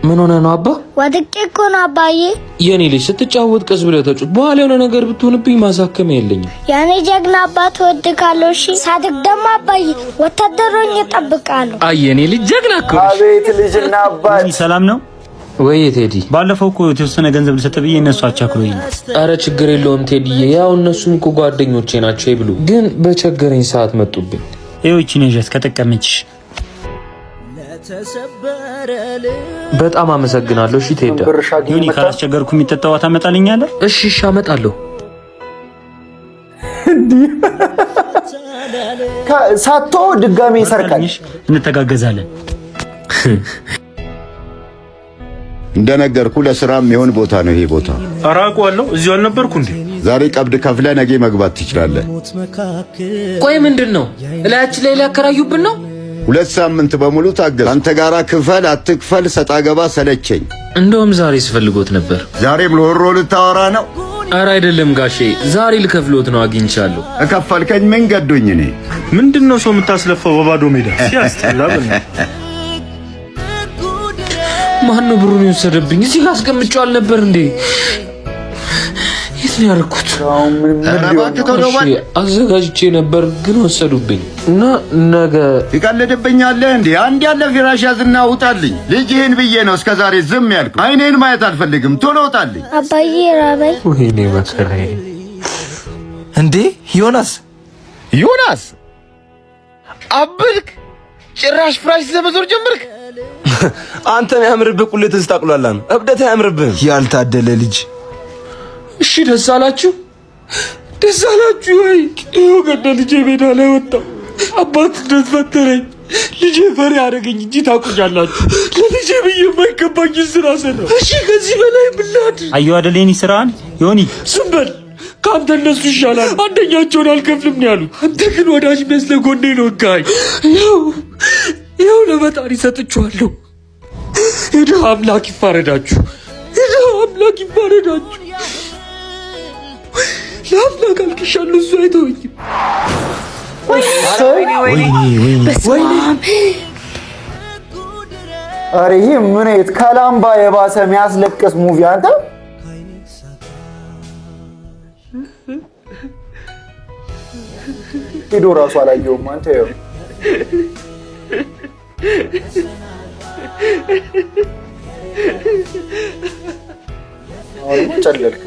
ምን ሆነ ነው አባ? ወድቄ እኮ ነው አባዬ። የኔ ልጅ ስትጫወት ቀስ ብለህ ተጫወት። በኋላ የሆነ ነገር ብትሆንብኝ ማሳከም የለኝም። ያኔ ጀግና አባት ወድካለሁ። እሺ ሳድግ ደግሞ አባዬ ወታደሮኝ እጠብቃለሁ። አይ የኔ ልጅ ጀግና እኮ። አቤት ልጅና አባት። ሰላም ነው ወይ ቴዲ? ባለፈው እኮ የተወሰነ ገንዘብ ልሰጥ ብዬ እነሱ አቻክሮኝ። አረ ችግር የለውም ቴዲዬ። ያው እነሱም እኮ ጓደኞቼ ናቸው ይብሉ። ግን በቸገረኝ ሰዓት መጡብኝ። ይኸው እቺ ነሽ ከተቀመጭሽ። በጣም አመሰግናለሁ። እሺ ቴዲ። ዮኒ ካላስቸገርኩ የሚጠጣው ታመጣልኛለህ? እሺ እሺ አመጣለሁ። ሳቶ ድጋሜ ይሰርቃል። እንተጋገዛለን። እንደነገርኩ ለስራም የሚሆን ቦታ ነው ይሄ ቦታ። አራቋለሁ። እዚሁ አልነበርኩ እንዴ? ዛሬ ቀብድ ከፍለ ነገ መግባት ትችላለህ። ቆይ ምንድነው? እላያችን ላይ ሊያከራዩብን ነው? 2 ሳምንት በሙሉ ታገስ። አንተ ጋራ ክፈል አትክፈል ሰጣ ገባ ሰለቸኝ። እንደውም ዛሬ ስፈልጎት ነበር። ዛሬም ለሆሮ ልታወራ ነው? አረ አይደለም ጋሼ፣ ዛሬ ልከፍሎት ነው። አግኝቻለሁ። እከፈልከኝ ምን ገዶኝ እኔ? ምንድነው ሰው የምታስለፈው በባዶ ሜዳ? ሲያስተላ ማን ነው ብሩን የወሰደብኝ? እዚህ ጋር አስቀምጬው አልነበር እንዴ? የት ነው ያደረኩት? አዘጋጅቼ ነበር ግን ወሰዱብኝ። እና ነገ ይቀልድብኛል እንዴ? አንድ ያለ ፊራሽ ያዝና ውጣልኝ። ልጅህን ብዬ ነው እስከዛሬ ዝም ያልኩ። አይኔን ማየት አልፈልግም። ቶሎ ውጣልኝ። አባዬ ራበኝ። ወይኔ መከራዬ። እንዴ ዮናስ አብልክ ጭራሽ ፍራሽ ዘመዞር ጀመርክ። አንተን ያምርብህ ቁልት ተስታቅሏላ ነው። እብደት ያምርብህ ያልታደለ ልጅ። እሺ ደስ አላችሁ? ደስ አላችሁ ወይ? ይኸው ገና ልጄ ሜዳ ላይ ወጣው። አባት እንደፈተረኝ ልጄ ፈሪ አደረገኝ እንጂ ታውቁኛላችሁ። ለልጄ ብዬ የማይገባኝ ስራ ሰራው። እሺ ከዚህ በላይ ብላድ አየሁ አይደል የኔ ስራን ዮኒ። ዝም በል። ካንተ እነሱ ይሻላል። አንደኛቸውን አልከፍልም ነው ያሉት። አንተ ግን ወዳጅ መስለህ ጎኔ ነው ጋይ። ይኸው ለመጣሪ ሰጥቼዋለሁ። የድሃ አምላክ ይፋረዳችሁ። የድሃ አምላክ ይፋረዳችሁ። ለአምላክ አልቅሻለሁ፣ እሱ አይተወኝም። ኧረ ይሄ ምን አይነት ከላምባ የባሰ የሚያስለቅስ ሙቪ አንተ። ሄዶ ራሱ አላየውም አንተ። ይኸው አሁን ጨለልክ።